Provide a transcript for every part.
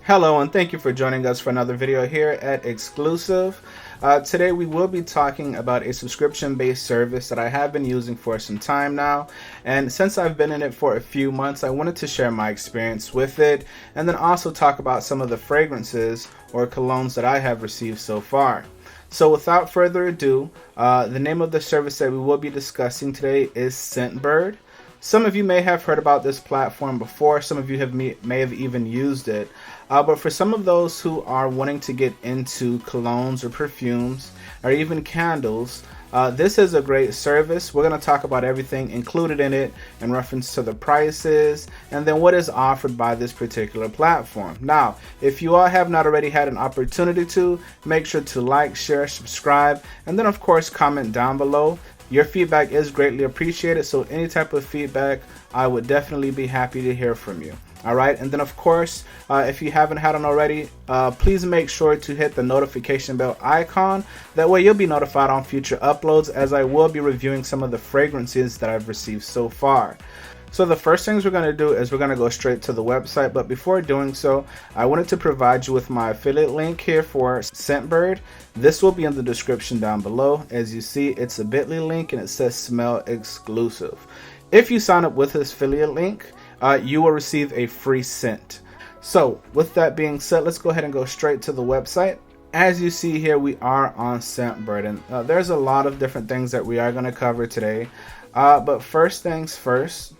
Hello and thank you for joining us for another video here at IXCLUSV. Today we will be talking about a subscription-based service that I have been using for some time now, and since I've been in it for a few months, I wanted to share my experience with it and then also talk about some of the fragrances or colognes that I have received so far. So without further ado, the name of the service that we will be discussing today is ScentBird. Some of you may have heard about this platform before, some of you may have even used it, but for some of those who are wanting to get into colognes or perfumes or even candles, this is a great service. We're going to talk about everything included in it in reference to the prices and then what is offered by this particular platform. Now, if you all have not already had an opportunity to, make sure to like, share, subscribe, and then of course comment down below. Your feedback is greatly appreciated, so any type of feedback, I would definitely be happy to hear from you. Alright, and then of course, if you haven't had one already, please make sure to hit the notification bell icon. That way you'll be notified on future uploads, as I will be reviewing some of the fragrances that I've received so far. So the first things we're going to do is we're going to go straight to the website, but before doing so, I wanted to provide you with my affiliate link here for ScentBird. This will be in the description down below. As you see, it's a bit.ly link and it says smell exclusive. If you sign up with this affiliate link, you will receive a free scent. So with that being said, let's go ahead and go straight to the website. As you see here, we are on ScentBird, and there's a lot of different things that we are going to cover today. But first things first,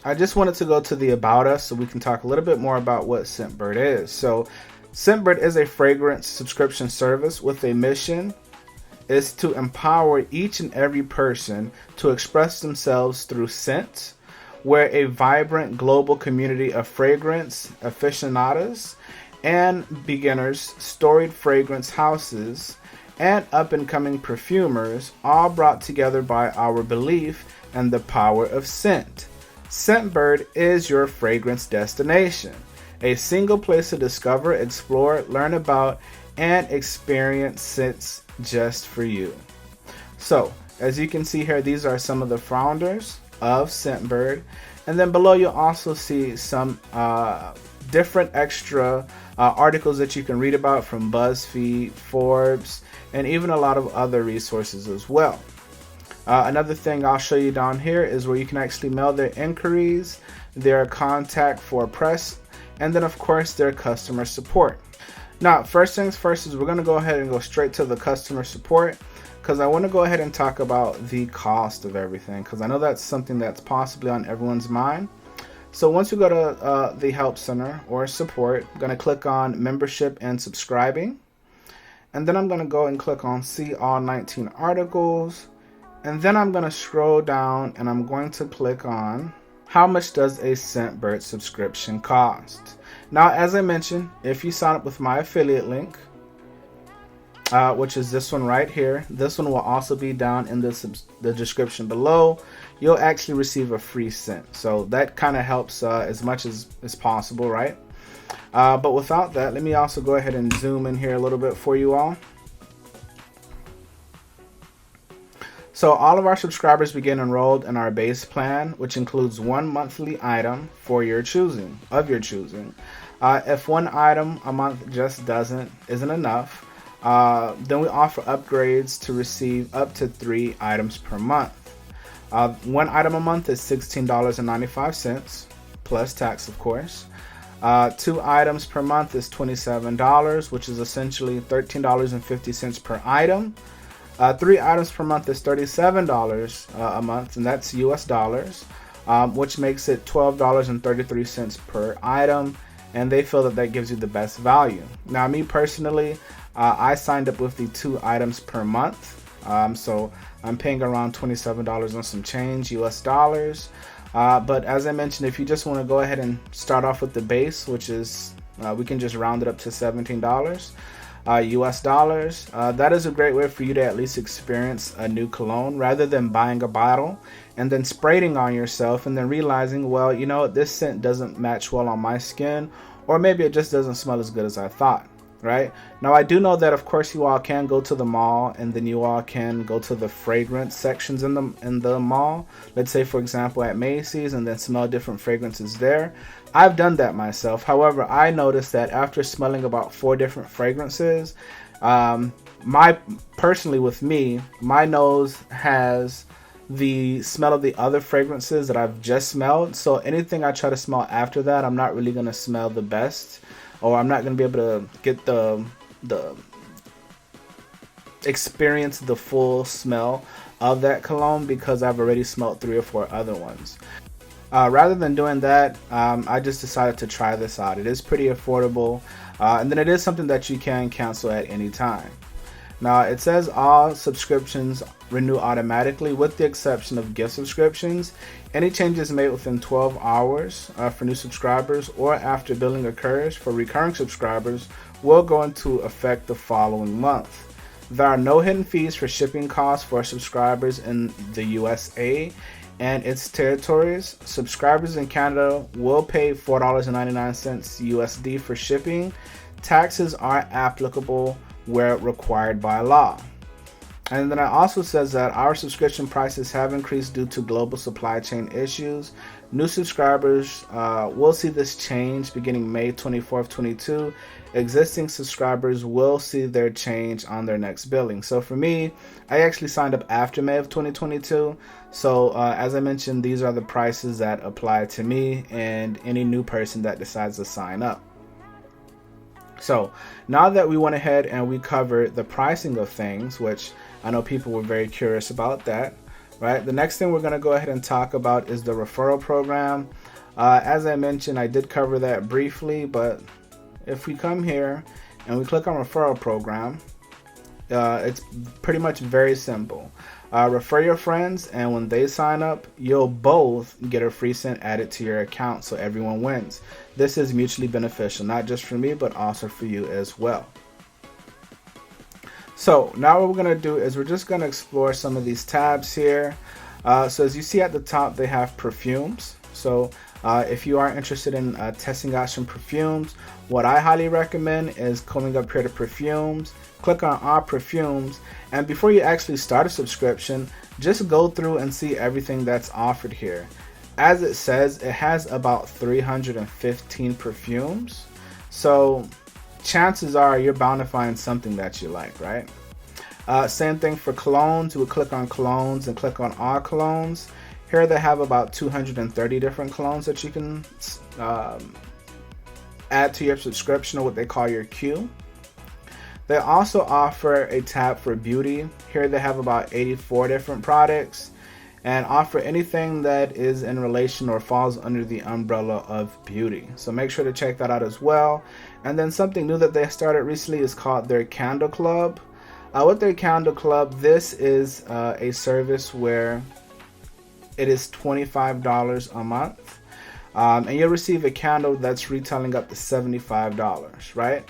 I just wanted to go to the About Us so we can talk a little bit more about what ScentBird is. So ScentBird is a fragrance subscription service with a mission is to empower each and every person to express themselves through scent. We're a vibrant global community of fragrance aficionados and beginners, storied fragrance houses, and up-and-coming perfumers, all brought together by our belief in the power of scent. ScentBird is your fragrance destination, a single place to discover, explore, learn about, and experience scents just for you. So, as you can see here, these are some of the founders of ScentBird, and then below you'll also see some different extra articles that you can read about from BuzzFeed, Forbes, and even a lot of other resources as well. Another thing I'll show you down here is where you can actually mail their inquiries, their contact for press, and then of course their customer support. Now, first things first is we're going to go ahead and go straight to the customer support, because I want to go ahead and talk about the cost of everything, because I know that's something that's possibly on everyone's mind. So once you go to the help center or support, I'm going to click on membership and subscribing, and then I'm going to go and click on see all 19 articles. And then I'm going to scroll down and I'm going to click on how much does a ScentBird subscription cost. Now, as I mentioned, if you sign up with my affiliate link, which is this one right here, this one will also be down in the description below. You'll actually receive a free scent. So that kind of helps as much as possible, right? But without that, let me also go ahead and zoom in here a little bit for you all. So all of our subscribers begin enrolled in our base plan, which includes one monthly item for your choosing, of your choosing. If one item a month just isn't enough, then we offer upgrades to receive up to 3 items per month. One item a month is $16.95 plus tax, of course. 2 items per month is $27, which is essentially $13.50 per item. 3 items per month is $37 a month, and that's US dollars, which makes it $12.33 per item, and they feel that that gives you the best value. Now, me personally, I signed up with the 2 items per month, so I'm paying around $27 on some change US dollars. But as I mentioned, if you just want to go ahead and start off with the base, which is we can just round it up to $17 US dollars, that is a great way for you to at least experience a new cologne rather than buying a bottle and then spraying on yourself and then realizing, well, you know, this scent doesn't match well on my skin, or maybe it just doesn't smell as good as I thought. right? Now I do know that of course you all can go to the mall and then you all can go to the fragrance sections in the mall. Let's say for example at Macy's, and then smell different fragrances there. I've done that myself. However, I noticed that after smelling about 4 different fragrances, personally with me, my nose has the smell of the other fragrances that I've just smelled. So anything I try to smell after that, I'm not really gonna smell the best, or I'm not gonna be able to get the experience the full smell of that cologne because I've already smelled 3 or 4 other ones. Rather than doing that, I just decided to try this out. It is pretty affordable, and then it is something that you can cancel at any time. Now it says all subscriptions renew automatically with the exception of gift subscriptions. Any changes made within 12 hours for new subscribers or after billing occurs for recurring subscribers will go into effect the following month. There are no hidden fees for shipping costs for subscribers in the USA and its territories. Subscribers in Canada will pay $4.99 USD for shipping. Taxes are applicable where required by law. And then it also says that our subscription prices have increased due to global supply chain issues. New subscribers will see this change beginning May 24th, 2022. Existing subscribers will see their change on their next billing. So for me, I actually signed up after May of 2022. So as I mentioned, these are the prices that apply to me and any new person that decides to sign up. So now that we went ahead and we covered the pricing of things, which I know people were very curious about that, right? The next thing we're going to go ahead and talk about is the referral program. As I mentioned, I did cover that briefly, but if we come here and we click on referral program, it's pretty much very simple. Refer your friends, and when they sign up, you'll both get a free scent added to your account, so everyone wins. This is mutually beneficial, not just for me, but also for you as well. So now what we're going to do is we're just going to explore some of these tabs here. So as you see at the top, they have perfumes. So if you are interested in testing out some perfumes, what I highly recommend is coming up here to perfumes, click on our perfumes, and before you actually start a subscription, just go through and see everything that's offered here. As it says, it has about 315 perfumes. So chances are you're bound to find something that you like, right? Same thing for colognes. You would click on colognes and click on all colognes. Here they have about 230 different colognes that you can add to your subscription, or what they call your queue. They also offer a tab for beauty. Here they have about 84 different products and offer anything that is in relation or falls under the umbrella of beauty. So make sure to check that out as well. And then something new that they started recently is called their Candle Club. With their Candle Club, this is a service where it is $25 a month. And you'll receive a candle that's retailing up to $75, right?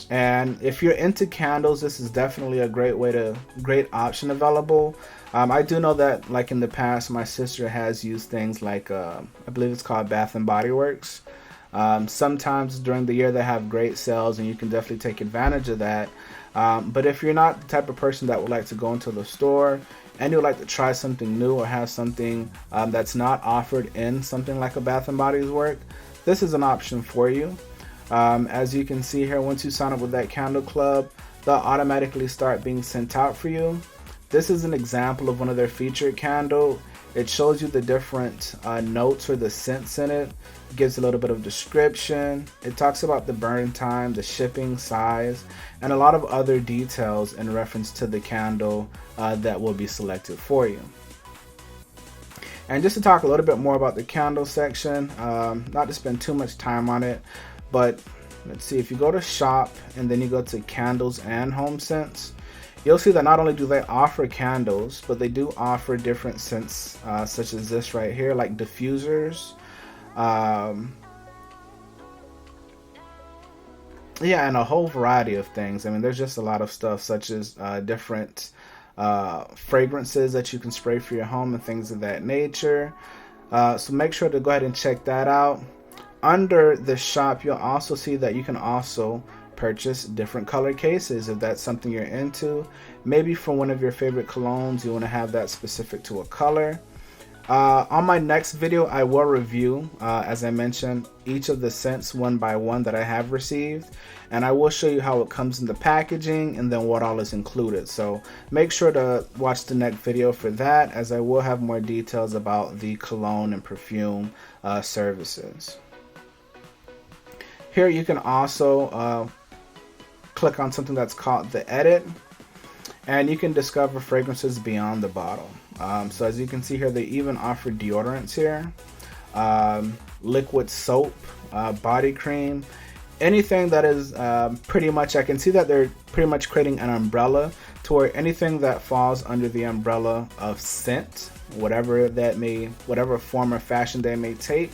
And if you're into candles, this is definitely a great option available. I do know that, like in the past, my sister has used things like I believe it's called Bath and Body Works. Sometimes during the year they have great sales, and you can definitely take advantage of that. But if you're not the type of person that would like to go into the store and you would like to try something new or have something that's not offered in something like a Bath and Body Works, this is an option for you. As you can see here, once you sign up with that Candle Club, they'll automatically start being sent out for you. This is an example of one of their featured candle. It shows you the different notes or the scents in it. It gives a little bit of description. It talks about the burn time, the shipping size, and a lot of other details in reference to the candle that will be selected for you. And just to talk a little bit more about the candle section, not to spend too much time on it, but let's see, if you go to shop and then you go to candles and home scents, you'll see that not only do they offer candles, but they do offer different scents such as this right here, like diffusers. Yeah, and a whole variety of things. I mean, there's just a lot of stuff such as different fragrances that you can spray for your home and things of that nature. So make sure to go ahead and check that out. Under the shop, you'll also see that you can also purchase different color cases if that's something you're into. Maybe for one of your favorite colognes, you want to have that specific to a color. On my next video, I will review, as I mentioned, each of the scents one by one that I have received, and I will show you how it comes in the packaging and then what all is included. So make sure to watch the next video for that, as I will have more details about the cologne and perfume services. Here you can also click on something that's called the edit, and you can discover fragrances beyond the bottle. So as you can see here, they even offer deodorants here, liquid soap, body cream, anything that is pretty much, I can see that they're pretty much creating an umbrella to where anything that falls under the umbrella of scent, whatever form or fashion they may take,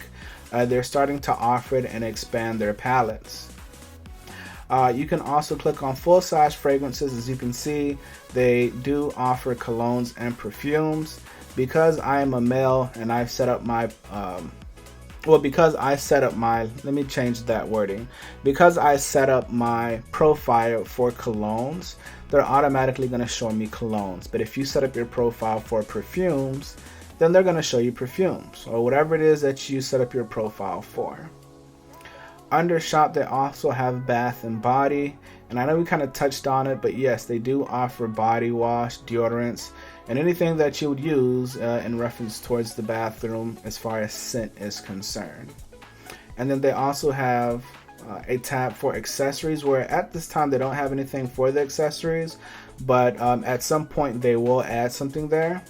they're starting to offer it and expand their palettes. You can also click on full-size fragrances. As you can see, they do offer colognes and perfumes. Because I am a male and I've set up my let me change that wording. Because I set up my profile for colognes, they're automatically going to show me colognes. But if you set up your profile for perfumes, then they're going to show you perfumes, or whatever it is that you set up your profile for. Under shop, they also have bath and body, and I know we kind of touched on it, but yes, they do offer body wash, deodorants, and anything that you would use in reference towards the bathroom as far as scent is concerned. And then they also have a tab for accessories, where at this time they don't have anything for the accessories, but at some point they will add something there.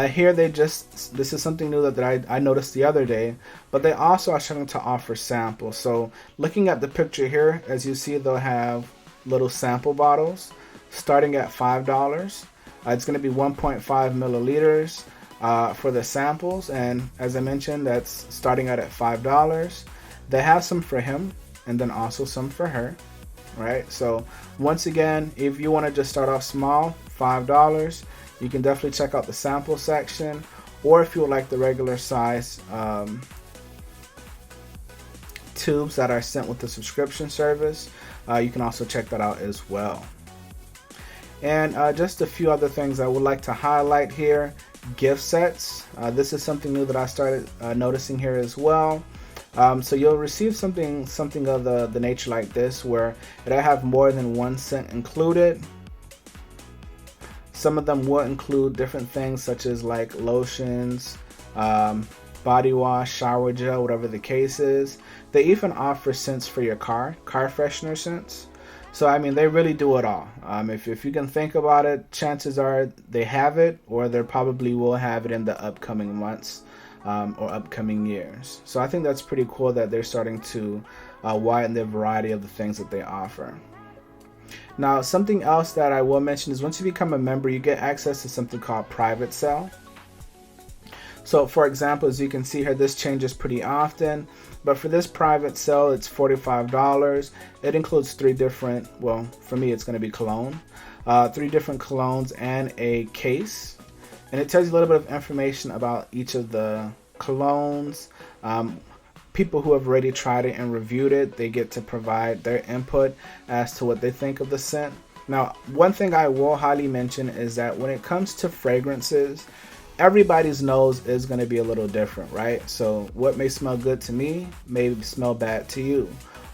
Here this is something new that I noticed the other day, but they also are starting to offer samples. So looking at the picture here, as you see, they'll have little sample bottles starting at $5. It's going to be 1.5 milliliters for the samples, and as I mentioned, that's starting at $5. They have some for him and then also some for her, right? So once again, if you want to just start off small, $5. You can definitely check out the sample section, or if you would like the regular size tubes that are sent with the subscription service, you can also check that out as well. And just a few other things I would like to highlight here. Gift sets. This is something new that I started noticing here as well. So you'll receive something of the nature like this, where it'll have more than one scent included. Some of them will include different things such as like lotions, body wash, shower gel, whatever the case is. They even offer scents for your car freshener scents. So I mean, they really do it all. If you can think about it, chances are they have it, or they probably will have it in the upcoming months or upcoming years. So I think that's pretty cool that they're starting to widen the variety of the things that they offer. Now, something else that I will mention is once you become a member, you get access to something called private sale. So for example, as you can see here, this changes pretty often, but for this private sale, it's $45. It includes three different, well, for me, it's going to be cologne, 3 different colognes and a case. And it tells you a little bit of information about each of the colognes. People who have already tried it and reviewed it, they get to provide their input as to what they think of the scent. Now, one thing I will highly mention is that when it comes to fragrances, everybody's nose is going to be a little different, right? So what may smell good to me may smell bad to you.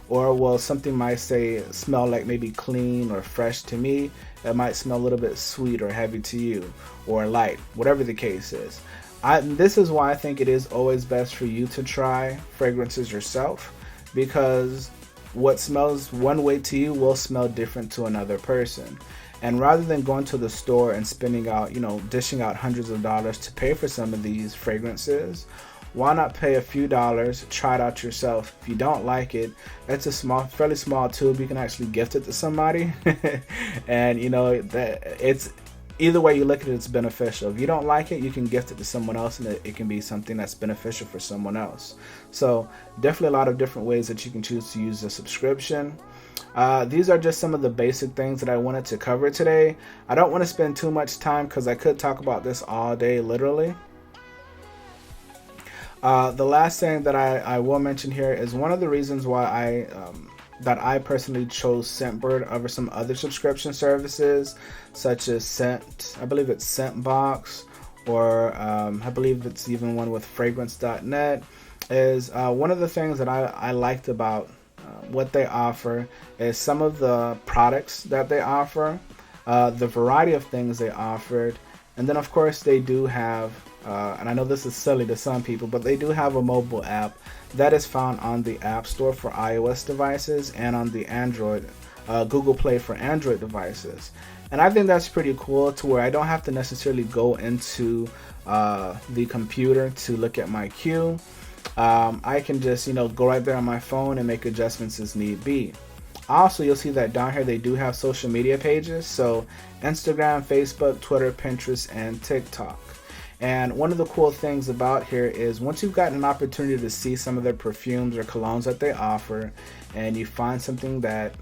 Or well, something might smell like maybe clean or fresh to me. It might smell a little bit sweet or heavy to you, or light, whatever the case is. This is why I think it is always best for you to try fragrances yourself, because what smells one way to you will smell different to another person. And rather than going to the store and spending out, dishing out hundreds of dollars to pay for some of these fragrances, why not pay a few dollars, try it out yourself? If you don't like it, it's a fairly small tube. You can actually gift it to somebody, and it's either way you look at it, it's beneficial. If you don't like it, you can gift it to someone else, and it can be something that's beneficial for someone else. So definitely a lot of different ways that you can choose to use the subscription. These are just some of the basic things that I wanted to cover today. I don't want to spend too much time because I could talk about this all day, literally. The last thing that I will mention here is one of the reasons why I that I personally chose ScentBird over some other subscription services, such as I believe it's ScentBox, or I believe it's even one with fragrance.net, is one of the things that I liked about what they offer is some of the products that they offer, the variety of things they offered, and then of course they do have, and I know this is silly to some people, but they do have a mobile app that is found on the App Store for iOS devices and on the Google Play for Android devices. And I think that's pretty cool, to where I don't have to necessarily go into the computer to look at my queue. I can just, go right there on my phone and make adjustments as need be. Also, you'll see that down here they do have social media pages, so Instagram, Facebook, Twitter, Pinterest, and TikTok. And one of the cool things about here is once you've gotten an opportunity to see some of their perfumes or colognes that they offer, and you find something that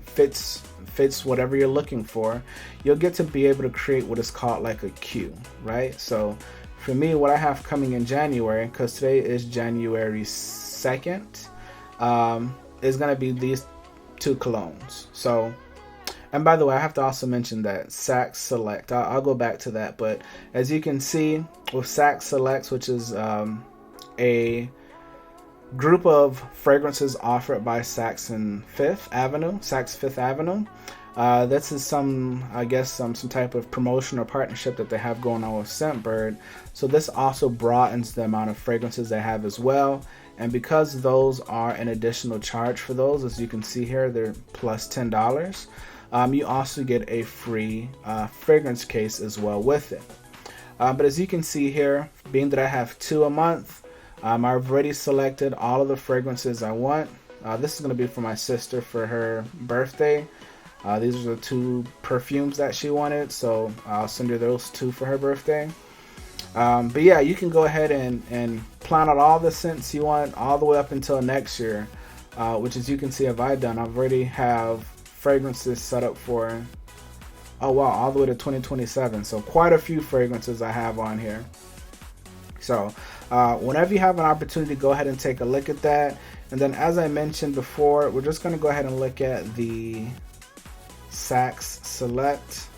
fits whatever you're looking for, you'll get to be able to create what is called like a queue, right? So for me, what I have coming in January, because today is January 2nd, is going to be these 2 colognes. So, and by the way, I have to also mention that Saks Select, I'll go back to that, but as you can see with Saks Select, which is a group of fragrances offered by Saks Fifth Avenue. This is some type of promotion or partnership that they have going on with ScentBird. So this also broadens the amount of fragrances they have as well. And because those are an additional charge for those, as you can see here, they're plus $10. You also get a free fragrance case as well with it. But as you can see here, being that I have 2 a month, I've already selected all of the fragrances I want. This is going to be for my sister for her birthday. These are the 2 perfumes that she wanted, so I'll send her those 2 for her birthday. But yeah, you can go ahead and plan out all the scents you want all the way up until next year, which, as you can see, I've already have fragrances set up for, all the way to 2027. So quite a few fragrances I have on here. So whenever you have an opportunity, go ahead and take a look at that. And then, as I mentioned before, we're just going to go ahead and look at the Saks Select,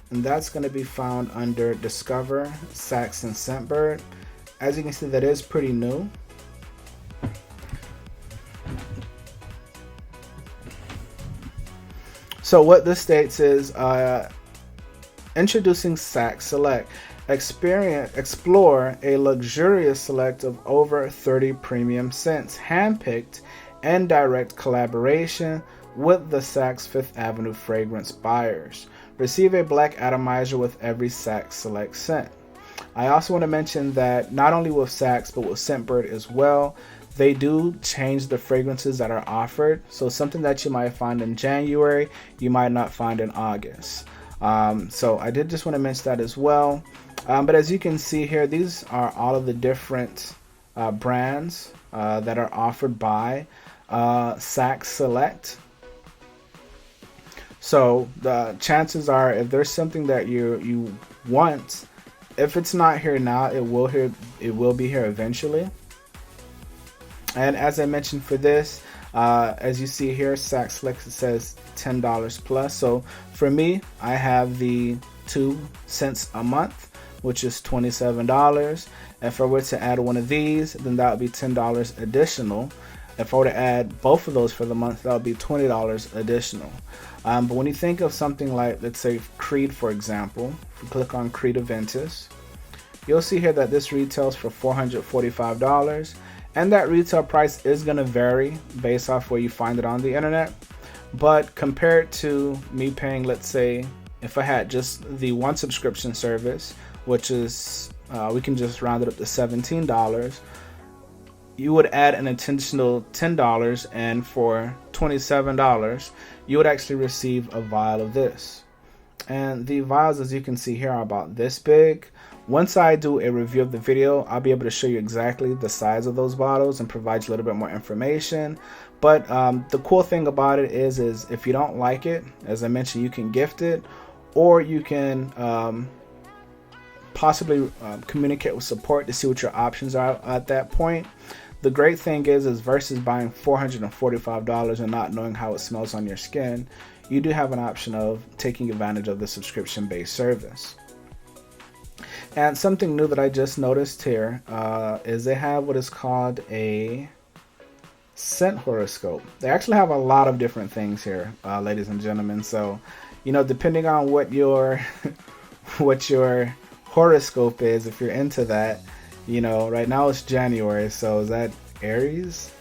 and that's going to be found under Discover, Saks, and ScentBird. As you can see, that is pretty new. So what this states is introducing Saks Select. Explore a luxurious select of over 30 premium scents, handpicked and direct collaboration with the Saks Fifth Avenue fragrance buyers. Receive a black atomizer with every Saks Select scent. I also want to mention that not only with Saks, but with ScentBird as well, they do change the fragrances that are offered. So something that you might find in January, you might not find in August. So I did just want to mention that as well. But as you can see here, these are all of the different brands that are offered by Saks Select. So the chances are, if there's something that you want, if it's not here now, it will be here eventually. And as I mentioned for this, as you see here, Saks Select, it says $10 plus. So for me, I have the 2 cents a month, which is $27. If I were to add one of these, then that would be $10 additional. If I were to add both of those for the month, that would be $20 additional. But when you think of something like, let's say, Creed, for example, if you click on Creed Aventus, you'll see here that this retails for $445. And that retail price is going to vary based off where you find it on the internet. But compared to me paying, let's say, if I had just the one subscription service, which is, we can just round it up to $17, you would add an additional $10, and for $27, you would actually receive a vial of this. And the vials, as you can see here, are about this big. Once I do a review of the video, I'll be able to show you exactly the size of those bottles and provide you a little bit more information. But the cool thing about it is if you don't like it, as I mentioned, you can gift it, or you can possibly communicate with support to see what your options are at that point. The great thing is versus buying $445 and not knowing how it smells on your skin, you do have an option of taking advantage of the subscription-based service. And something new that I just noticed here is they have what is called a scent horoscope. They actually have a lot of different things here, ladies and gentlemen. So, you know, depending on what your what your horoscope is, if you're into that, you know, right now it's January. So is that Aries?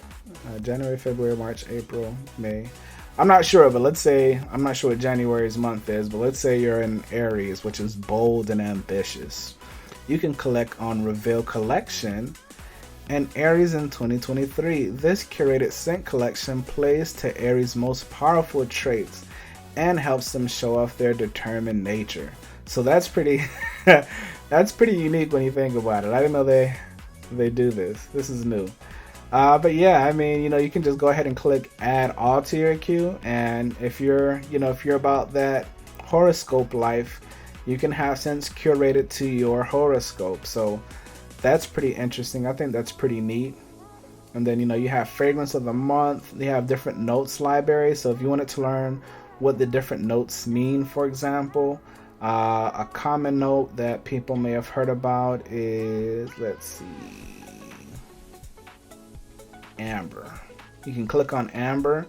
January, February, March, April, May. I'm not sure, but let's say, I'm not sure what January's month is, but let's say you're in Aries, which is bold and ambitious. You can collect on Reveal Collection and Aries in 2023. This curated scent collection plays to Aries' most powerful traits and helps them show off their determined nature. So that's pretty that's pretty unique when you think about it. I didn't know they do this. This is new. But yeah, I mean, you know, you can just go ahead and click add all to your queue, and if you're about that horoscope life, you can have scents curated to your horoscope. So that's pretty interesting. I think that's pretty neat. And then, you know, you have fragrance of the month. They have different notes library. So if you wanted to learn what the different notes mean, for example, a common note that people may have heard about is, let's see, amber. You can click on amber.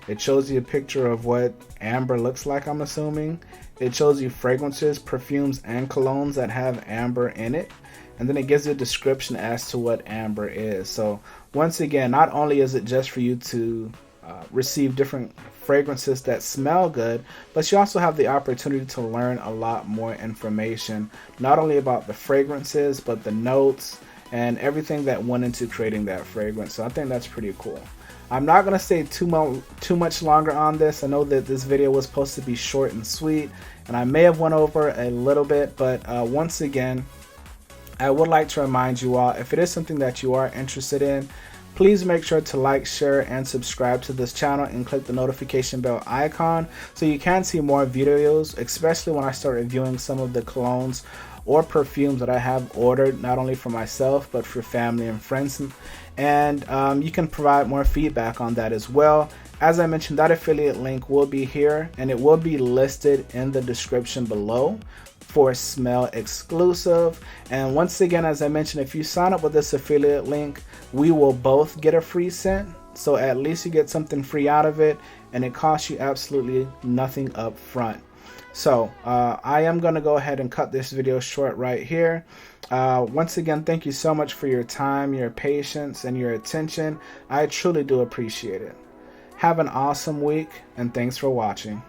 It shows you a picture of what amber looks like, I'm assuming. It shows you fragrances, perfumes, and colognes that have amber in it. And then it gives you a description as to what amber is. So once again, not only is it just for you to receive different fragrances that smell good, but you also have the opportunity to learn a lot more information, not only about the fragrances, but the notes and everything that went into creating that fragrance. So I think that's pretty cool. I'm not going to stay too much longer on this. I know that this video was supposed to be short and sweet, and I may have went over a little bit, but once again, I would like to remind you all, if it is something that you are interested in, please make sure to like, share, and subscribe to this channel and click the notification bell icon so you can see more videos, especially when I start reviewing some of the colognes or perfumes that I have ordered, not only for myself but for family and friends. And you can provide more feedback on that as well. As I mentioned, that affiliate link will be here, and it will be listed in the description below for Smell Exclusive. And once again, as I mentioned, if you sign up with this affiliate link, we will both get a free scent. So at least you get something free out of it, and it costs you absolutely nothing up front. So I am going to go ahead and cut this video short right here. Once again, thank you so much for your time, your patience, and your attention. I truly do appreciate it. Have an awesome week, and thanks for watching.